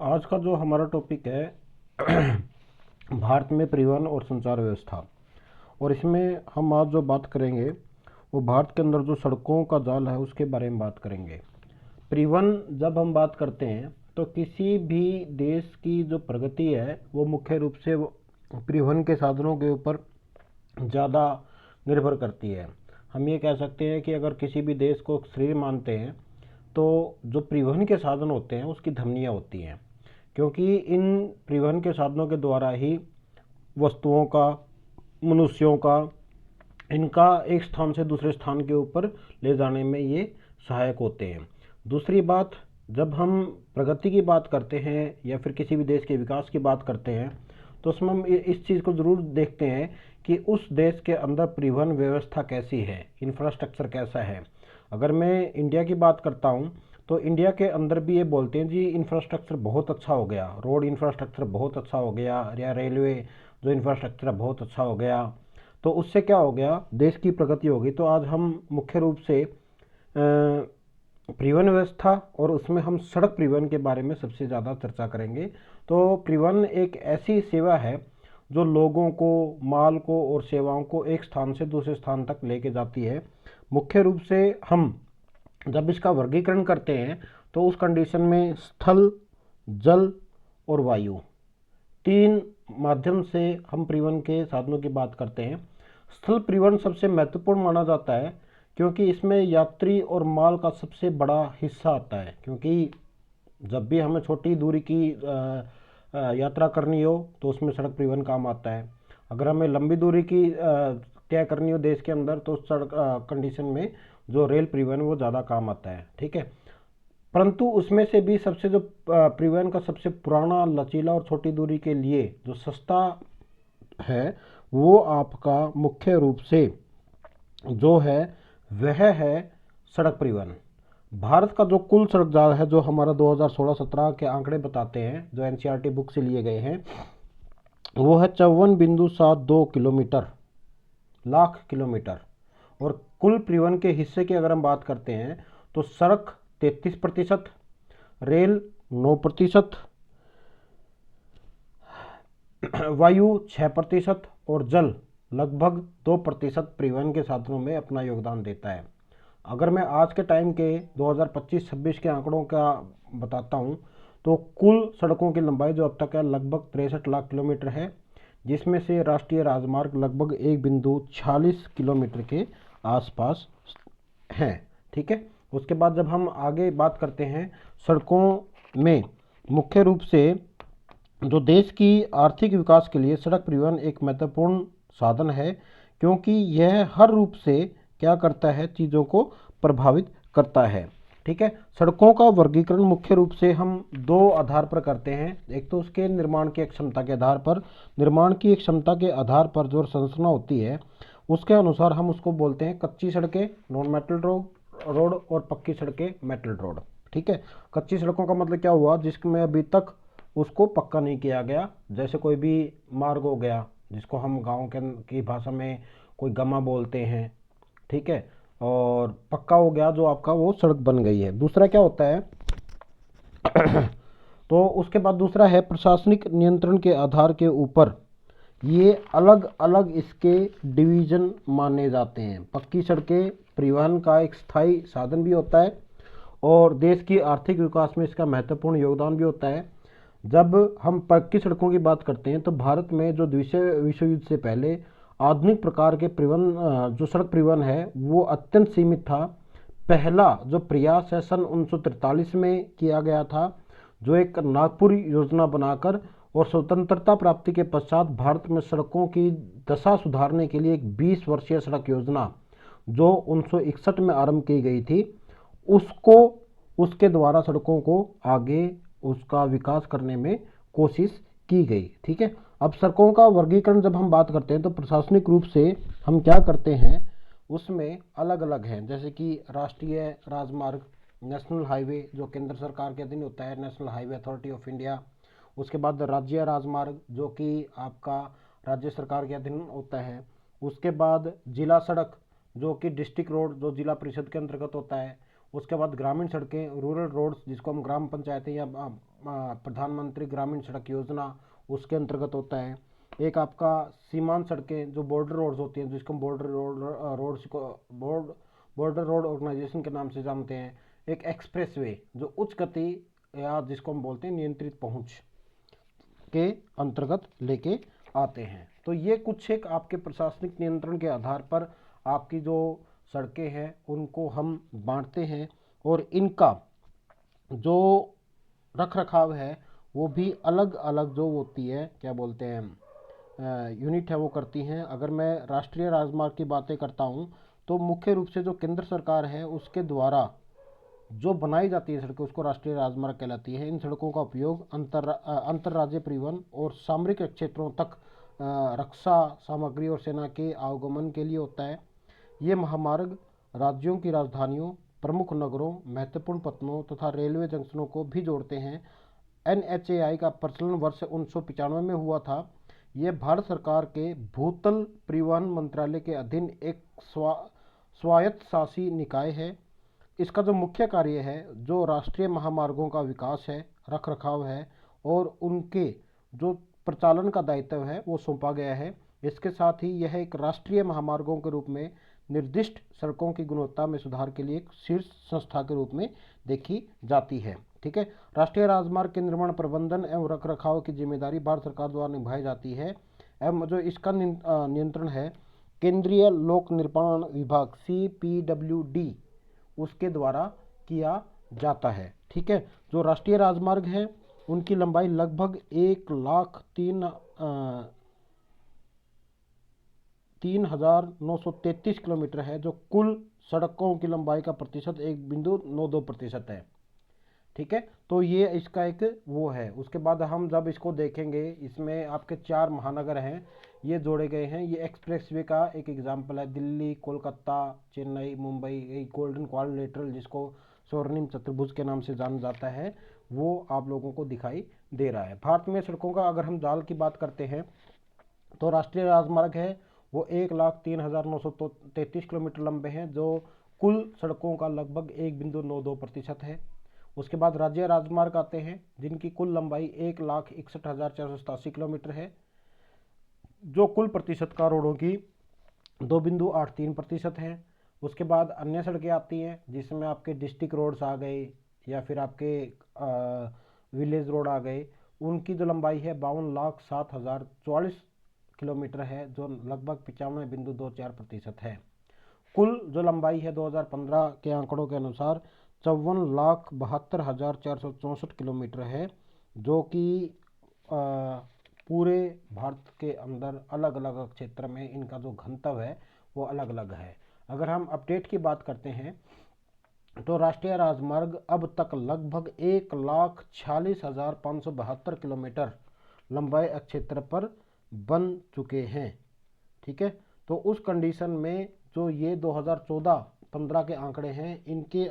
आज का जो हमारा टॉपिक है भारत में परिवहन और संचार व्यवस्था। और इसमें हम आज जो बात करेंगे वो भारत के अंदर जो सड़कों का जाल है उसके बारे में बात करेंगे। परिवहन जब हम बात करते हैं तो किसी भी देश की जो प्रगति है वो मुख्य रूप से परिवहन के साधनों के ऊपर ज़्यादा निर्भर करती है। हम ये कह सकते हैं कि अगर किसी भी देश को शरीर मानते हैं तो जो परिवहन के साधन होते हैं उसकी धमनियाँ होती हैं, क्योंकि इन परिवहन के साधनों के द्वारा ही वस्तुओं का, मनुष्यों का, इनका एक स्थान से दूसरे स्थान के ऊपर ले जाने में ये सहायक होते हैं। दूसरी बात, जब हम प्रगति की बात करते हैं या फिर किसी भी देश के विकास की बात करते हैं तो उसमें हम इस चीज़ को ज़रूर देखते हैं कि उस देश के अंदर परिवहन व्यवस्था कैसी है, इंफ्रास्ट्रक्चर कैसा है। अगर मैं इंडिया की बात करता हूँ तो इंडिया के अंदर भी ये बोलते हैं जी इंफ्रास्ट्रक्चर बहुत अच्छा हो गया, रोड इंफ्रास्ट्रक्चर बहुत अच्छा हो गया, या रेलवे जो इंफ्रास्ट्रक्चर बहुत अच्छा हो गया। तो उससे क्या हो गया, देश की प्रगति होगी। तो आज हम मुख्य रूप से परिवहन व्यवस्था और उसमें हम सड़क परिवहन के बारे में सबसे ज़्यादा चर्चा करेंगे। तो परिवहन एक ऐसी सेवा है जो लोगों को, माल को और सेवाओं को एक स्थान से दूसरे स्थान तक लेके जाती है। मुख्य रूप से हम जब इसका वर्गीकरण करते हैं तो उस कंडीशन में स्थल, जल और वायु, तीन माध्यम से हम परिवहन के साधनों की बात करते हैं। स्थल परिवहन सबसे महत्वपूर्ण माना जाता है क्योंकि इसमें यात्री और माल का सबसे बड़ा हिस्सा आता है। क्योंकि जब भी हमें छोटी दूरी की यात्रा करनी हो तो उसमें सड़क परिवहन काम आता है। अगर हमें लंबी दूरी की तय करनी हो देश के अंदर तो सड़क कंडीशन में जो रेल परिवहन वो ज़्यादा काम आता है, ठीक है। परंतु उसमें से भी सबसे जो परिवहन का सबसे पुराना, लचीला और छोटी दूरी के लिए जो सस्ता है वो आपका मुख्य रूप से जो है वह है सड़क परिवहन। भारत का जो कुल सड़क जाल है, जो हमारा 2016-17 के आंकड़े बताते हैं, जो एनसीईआरटी बुक से लिए गए हैं, वो है 54.72 किलोमीटर, लाख किलोमीटर। और कुल परिवहन के हिस्से की अगर हम बात करते हैं तो सड़क 33%, रेल 9%, वायु 6% और जल लगभग 2% परिवहन के साधनों में अपना योगदान देता है। अगर मैं आज के टाइम के 2025-26 के आंकड़ों का बताता हूँ तो कुल सड़कों की लंबाई जो अब तक है लगभग 63 लाख किलोमीटर है, जिसमें से राष्ट्रीय राजमार्ग लगभग 1.46 किलोमीटर के आसपास हैं, ठीक है। उसके बाद जब हम आगे बात करते हैं सड़कों में, मुख्य रूप से जो देश की आर्थिक विकास के लिए सड़क परिवहन एक महत्वपूर्ण साधन है, क्योंकि यह हर रूप से क्या करता है, चीज़ों को प्रभावित करता है, ठीक है। सड़कों का वर्गीकरण मुख्य रूप से हम दो आधार पर करते हैं। एक तो उसके निर्माण की क्षमता के आधार पर, निर्माण की क्षमता के आधार पर जो संरचना होती है उसके अनुसार हम उसको बोलते हैं कच्ची सड़कें, नॉन मेटल रोड, और पक्की सड़कें, मेटल रोड, ठीक है। कच्ची सड़कों का मतलब क्या हुआ, जिसमें अभी तक उसको पक्का नहीं किया गया। जैसे कोई भी मार्ग हो गया जिसको हम गाँव के की भाषा में कोई गमा बोलते हैं, ठीक है। और पक्का हो गया जो आपका, वो सड़क बन गई है। दूसरा क्या होता है तो उसके बाद दूसरा है प्रशासनिक नियंत्रण के आधार के ऊपर ये अलग अलग इसके डिवीजन माने जाते हैं। पक्की सड़कें परिवहन का एक स्थायी साधन भी होता है और देश की आर्थिक विकास में इसका महत्वपूर्ण योगदान भी होता है। जब हम पक्की सड़कों की बात करते हैं तो भारत में जो द्वितीय विश्व युद्ध से पहले आधुनिक प्रकार के परिवहन, जो सड़क परिवहन है वो अत्यंत सीमित था। पहला जो प्रयास है सन 1943 में किया गया था, जो एक नागपुर योजना बनाकर, और स्वतंत्रता प्राप्ति के पश्चात भारत में सड़कों की दशा सुधारने के लिए एक 20 वर्षीय सड़क योजना जो 1961 में आरंभ की गई थी, उसको, उसके द्वारा सड़कों को आगे उसका विकास करने में कोशिश की गई, ठीक है। अब सड़कों का वर्गीकरण जब हम बात करते हैं तो प्रशासनिक रूप से हम क्या करते हैं, उसमें अलग अलग हैं। जैसे कि राष्ट्रीय राजमार्ग, नेशनल हाईवे जो केंद्र सरकार के अधीन होता है, national highway authority of India. उसके बाद राज्य राजमार्ग जो कि आपका राज्य सरकार के अधीन होता है। उसके बाद जिला सड़क जो कि डिस्ट्रिक्ट रोड जो जिला परिषद के अंतर्गत होता है। उसके बाद ग्रामीण सड़कें, रूरल रोड्स जिसको हम ग्राम पंचायतें या प्रधानमंत्री ग्रामीण सड़क योजना उसके अंतर्गत होता है। एक आपका सीमांत सड़कें जो बॉर्डर रोड्स होती हैं, जिसको बॉर्डर रोड ऑर्गेनाइजेशन के नाम से जानते हैं। एक एक्सप्रेसवे जो उच्च गति या जिसको हम बोलते हैं नियंत्रित पहुंच के अंतर्गत लेके आते हैं। तो ये कुछ एक आपके प्रशासनिक नियंत्रण के आधार पर आपकी जो सड़कें हैं उनको हम बांटते हैं, और इनका जो रख रखाव है वो भी अलग अलग जो होती है, क्या बोलते हैं, यूनिट है, वो करती हैं। अगर मैं राष्ट्रीय राजमार्ग की बातें करता हूँ तो मुख्य रूप से जो केंद्र सरकार है उसके द्वारा जो बनाई जाती है सड़कें उसको राष्ट्रीय राजमार्ग कहलाती है। इन सड़कों का उपयोग अंतर्राज्यीय परिवहन और सामरिक क्षेत्रों तक रक्षा सामग्री और सेना के आवागमन के लिए होता है। ये महामार्ग राज्यों की राजधानियों, प्रमुख नगरों, महत्वपूर्ण पत्तनों तथा रेलवे जंक्शनों को भी जोड़ते हैं। NHAI का प्रचलन वर्ष 1995 में हुआ था। ये भारत सरकार के भूतल परिवहन मंत्रालय के अधीन एक स्वायत्तशासी निकाय है। इसका जो मुख्य कार्य है जो राष्ट्रीय महामार्गों का विकास है, रख रखाव है और उनके जो प्रचालन का दायित्व है वो सौंपा गया है। इसके साथ ही यह एक राष्ट्रीय महामार्गों के रूप में निर्दिष्ट सड़कों की गुणवत्ता में सुधार के लिए एक शीर्ष संस्था के रूप में देखी जाती है। ठीक है, राष्ट्रीय राजमार्ग के निर्माण, प्रबंधन एवं रख रखाव की जिम्मेदारी भारत सरकार द्वारा निभाई जाती है एवं जो इसका नियंत्रण है केंद्रीय लोक निर्माण विभाग CPWD उसके द्वारा किया जाता है। ठीक है, जो राष्ट्रीय राजमार्ग हैं उनकी लंबाई लगभग 1,03,933 किलोमीटर है, जो कुल सड़कों की लंबाई का प्रतिशत 1.92% है। ठीक है, तो ये इसका एक वो है। उसके बाद हम जब इसको देखेंगे, इसमें आपके 4 महानगर हैं ये जोड़े गए हैं। ये एक्सप्रेसवे का एक एग्जाम्पल है। दिल्ली, कोलकाता, चेन्नई, मुंबई, एक गोल्डन क्वाड्रिलेटरल जिसको स्वर्णिम चतुर्भुज के नाम से जाना जाता है वो आप लोगों को दिखाई दे रहा है। भारत में सड़कों का अगर हम जाल की बात करते हैं तो राष्ट्रीय राजमार्ग है वो 1,03,933 किलोमीटर लंबे हैं, जो कुल सड़कों का लगभग 1.92% है। उसके बाद राज्य राजमार्ग आते हैं जिनकी कुल लंबाई 1,61,487 किलोमीटर है, जो कुल प्रतिशत का रोडों की 2.83% है। उसके बाद अन्य सड़कें आती हैं जिसमें आपके डिस्ट्रिक्ट रोड्स आ गए या फिर आपके विलेज रोड आ गए। उनकी जो लंबाई है 52,07,044 किलोमीटर है, जो लगभग 95.24% है। कुल जो लंबाई है 2015 के आंकड़ों के अनुसार 54,72,464 किलोमीटर है, जो कि पूरे भारत के अंदर अलग अलग क्षेत्र में इनका जो घनत्व है वो अलग अलग है। अगर हम अपडेट की बात करते हैं तो राष्ट्रीय राजमार्ग अब तक लगभग 1,46,572 किलोमीटर लंबाई क्षेत्र पर बन चुके हैं। ठीक है, तो उस कंडीशन में जो ये 2014-15 के आंकड़े हैं इनके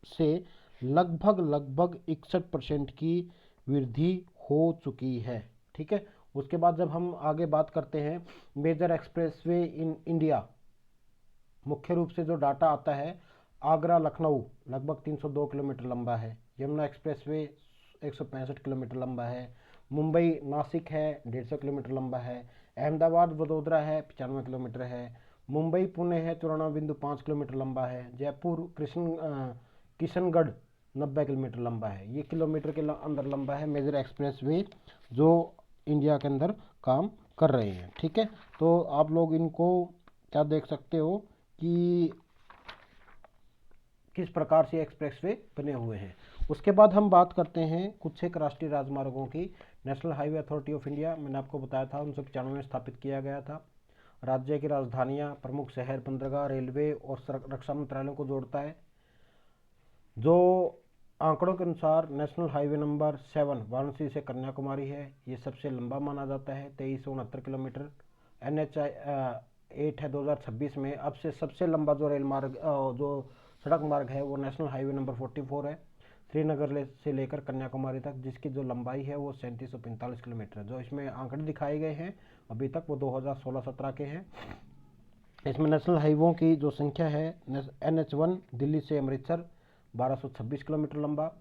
से लगभग 61% की वृद्धि हो चुकी है। ठीक है, उसके बाद जब हम आगे बात करते हैं मेजर एक्सप्रेसवे इन इंडिया, मुख्य रूप से जो डाटा आता है आगरा लखनऊ लगभग 302 किलोमीटर लंबा है, यमुना एक्सप्रेसवे 165 किलोमीटर लंबा है, मुंबई नासिक है 150 किलोमीटर लंबा है, अहमदाबाद वडोदरा है 95 किलोमीटर है, मुंबई पुणे है 94.5 किलोमीटर लंबा है, जयपुर किशनगढ़ 90 किलोमीटर लंबा है। ये किलोमीटर के अंदर लंबा है मेजर एक्सप्रेसवे जो इंडिया के अंदर काम कर रहे हैं। ठीक है, तो आप लोग इनको क्या देख सकते हो कि किस प्रकार से एक्सप्रेसवे बने हुए हैं। उसके बाद हम बात करते हैं कुछ एक राष्ट्रीय राजमार्गों की। National highway authority of India मैंने आपको बताया था 1995 में स्थापित किया गया था। राज्य की राजधानियां, प्रमुख शहर, बंदरगाह, रेलवे और रक्षा मंत्रालयों को जोड़ता है। जो आंकड़ों के अनुसार नेशनल हाईवे नंबर 7 वाराणसी से कन्याकुमारी है, ये सबसे लंबा माना जाता है 2369 किलोमीटर। NH 8 है 2026 में। अब से सबसे लंबा जो रेल मार्ग जो सड़क मार्ग है वो नेशनल हाईवे नंबर 44 है, श्रीनगर से लेकर कन्याकुमारी तक, जिसकी जो लंबाई है वो 3745 किलोमीटर है। जो इसमें आंकड़े दिखाए गए हैं अभी तक वो 2016-17 के हैं। इसमें नेशनल हाईवों की जो संख्या है NH 1 दिल्ली से अमृतसर 1226 किलोमीटर लंबा,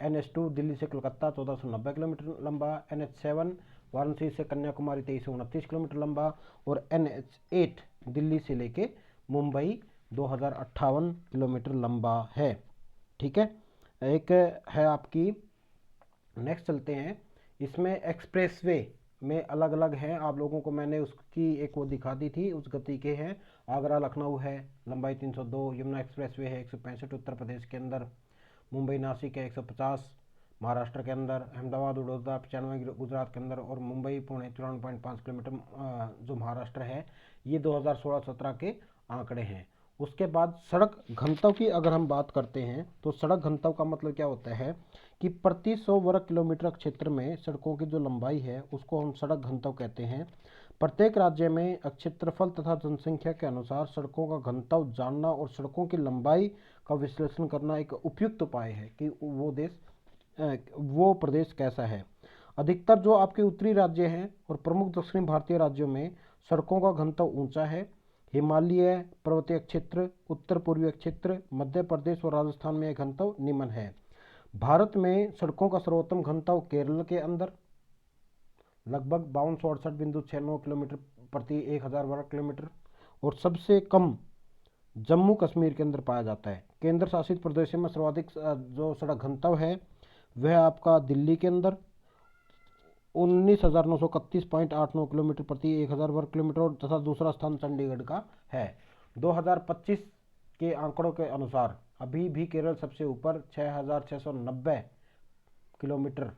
NH2 दिल्ली से कलकत्ता 1490 किलोमीटर लंबा, NH7 वाराणसी से कन्याकुमारी 2329 किलोमीटर लंबा, और NH8 दिल्ली से लेके मुंबई 2058 किलोमीटर लंबा है। ठीक है, एक है आपकी, नेक्स्ट चलते हैं, इसमें एक्सप्रेसवे में अलग अलग हैं, आप लोगों को मैंने उसकी एक वो दिखा दी थी, उस गति के हैं। आगरा लखनऊ है, लंबाई 302, यमुना एक्सप्रेसवे है 165 उत्तर प्रदेश के अंदर, मुंबई नासिक है 150 महाराष्ट्र के अंदर, अहमदाबाद वडोदरा 95 गुजरात के अंदर, और मुंबई पुणे 94.5 किलोमीटर जो महाराष्ट्र है। ये 2016-17 के आंकड़े हैं। उसके बाद सड़क घनत्व की अगर हम बात करते हैं तो सड़क घनत्व का मतलब क्या होता है कि प्रति 100 वर्ग किलोमीटर क्षेत्र में सड़कों की जो लंबाई है उसको हम सड़क घनत्व कहते हैं। प्रत्येक राज्य में क्षेत्रफल तथा जनसंख्या के अनुसार सड़कों का घनत्व जानना और सड़कों की लंबाई का विश्लेषण करना एक उपयुक्त उपाय है कि वो प्रदेश कैसा है। अधिकतर जो आपके उत्तरी राज्य हैं और प्रमुख दक्षिणी भारतीय राज्यों में सड़कों का घनत्व ऊंचा है। हिमालय पर्वतीय क्षेत्र, उत्तर पूर्वीय क्षेत्र, मध्य प्रदेश और राजस्थान में यह घनत्व निम्न है। भारत में सड़कों का सर्वोत्तम घनत्व केरल के अंदर लगभग 5268.69 किलोमीटर प्रति 1000 वर्ग किलोमीटर, और सबसे कम जम्मू कश्मीर के अंदर पाया जाता है। केंद्र शासित प्रदेशों में सर्वाधिक जो सड़क घनत्व है वह आपका दिल्ली के अंदर 19,931.89 किलोमीटर प्रति 1000 वर्ग किलोमीटर, तथा दूसरा स्थान चंडीगढ़ का है। 2025 के आंकड़ों के अनुसार अभी भी केरल सबसे ऊपर 6,690 किलोमीटर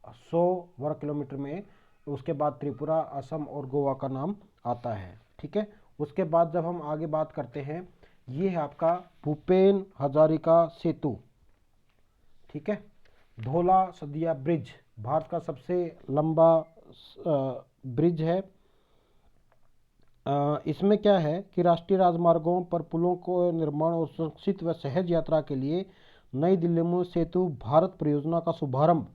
100 वर्ग किलोमीटर में, उसके बाद त्रिपुरा, असम और गोवा का नाम आता है। ठीक है, उसके बाद जब हम आगे बात करते हैं, ये है आपका भूपेन हजारिका सेतु। ठीक है, धौला सदिया ब्रिज भारत का सबसे लंबा ब्रिज है। इसमें क्या है कि राष्ट्रीय राजमार्गों पर पुलों को निर्माण और सुरक्षित व सहज यात्रा के लिए नई दिल्ली में सेतु भारत परियोजना का शुभारंभ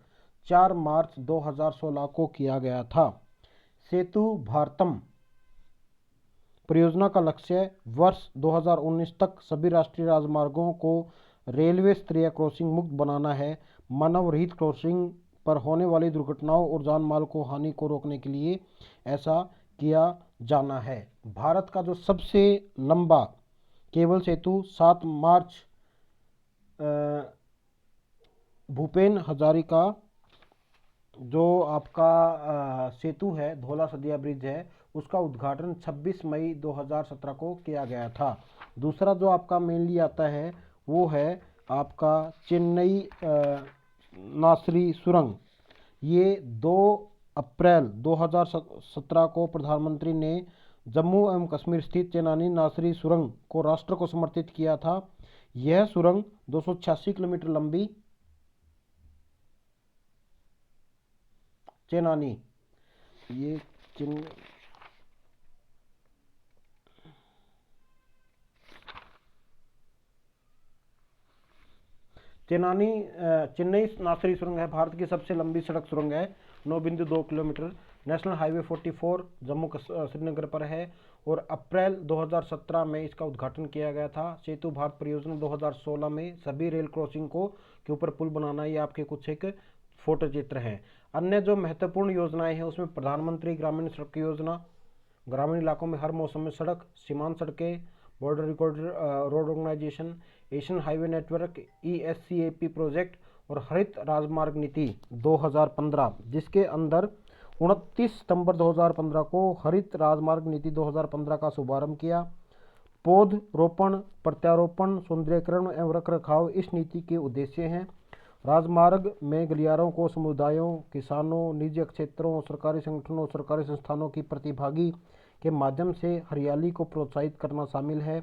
4 मार्च 2016 को किया गया था। सेतु भारतम परियोजना का लक्ष्य वर्ष 2019 तक सभी राष्ट्रीय राजमार्गों को रेलवे स्तरीय क्रॉसिंग मुक्त बनाना है। मानव रहित क्रॉसिंग पर होने वाली दुर्घटनाओं और जान माल को हानि को रोकने के लिए ऐसा किया जाना है। भारत का जो सबसे लंबा केबल सेतु 7 मार्च भूपेन हजारिका जो आपका सेतु है, धौला सदिया ब्रिज है, उसका उद्घाटन 26 मई 2017 को किया गया था। दूसरा जो आपका मेनली आता है वो है आपका चेन्नई नासरी सुरंग। ये 2 अप्रैल 2017 को प्रधानमंत्री ने जम्मू एवं कश्मीर स्थित चेनानी नासरी सुरंग को राष्ट्र को समर्पित किया था। यह सुरंग 286 किलोमीटर लंबी चेनानी, ये चेन्नई नासरी सुरंग है, भारत की सबसे लंबी सड़क सुरंग है, 9.2 kilometre. National highway 44 Jammu Srinagar पर है और अप्रैल 2017 में इसका उद्घाटन किया गया था। सेतु भारत परियोजना 2016 में सभी रेल क्रॉसिंग को के ऊपर पुल बनाना, ये आपके कुछ एक फोटो चित्र हैं। अन्य जो महत्वपूर्ण योजनाएं हैं उसमें प्रधानमंत्री ग्रामीण सड़क योजना, ग्रामीण इलाकों में हर मौसम में सड़क, सीमांत सड़कें, border record road organisation, Asian highway network ESCAP project और हरित राजमार्ग नीति 2015, जिसके अंदर 29 सितंबर 2015 को हरित राजमार्ग नीति 2015 का शुभारंभ किया। पौध रोपण, प्रत्यारोपण, सौंदर्यीकरण एवं रखरखाव इस नीति के उद्देश्य हैं। राजमार्ग में गलियारों को समुदायों, किसानों, निजी क्षेत्रों, सरकारी संगठनों और सरकारी संस्थानों की प्रतिभागी के माध्यम से हरियाली को प्रोत्साहित करना शामिल है।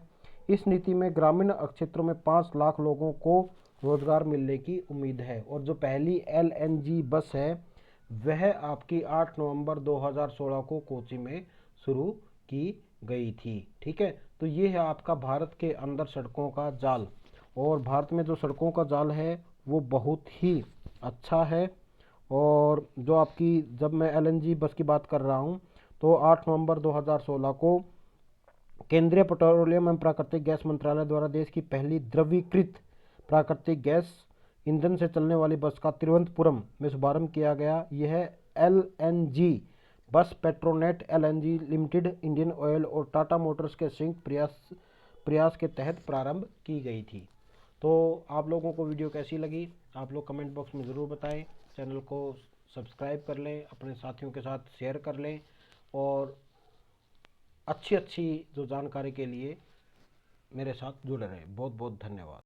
इस नीति में ग्रामीण क्षेत्रों में 5 लाख लोगों को रोजगार मिलने की उम्मीद है। और जो पहली LNG बस है वह आपकी 8 नवंबर 2016 को कोची में शुरू की गई थी। ठीक है, तो ये है आपका भारत के अंदर सड़कों का जाल, और भारत में जो सड़कों का जाल है वो बहुत ही अच्छा है। और जो आपकी, जब मैं LNG बस की बात कर रहा हूँ तो 8 नवंबर 2016 को केंद्रीय पेट्रोलियम एवं प्राकृतिक गैस मंत्रालय द्वारा देश की पहली द्रवीकृत प्राकृतिक गैस ईंधन से चलने वाली बस का तिरुवनंतपुरम में शुभारंभ किया गया। यह LNG बस Petronet LNG limited, Indian oil और टाटा मोटर्स के संयुक्त प्रयास के तहत प्रारंभ की गई थी। तो आप लोगों को वीडियो कैसी लगी आप लोग कमेंट बॉक्स में ज़रूर बताएं। चैनल को सब्सक्राइब कर लें, अपने साथियों के साथ शेयर कर लें और अच्छी जो जानकारी के लिए मेरे साथ जुड़े रहें। बहुत बहुत धन्यवाद।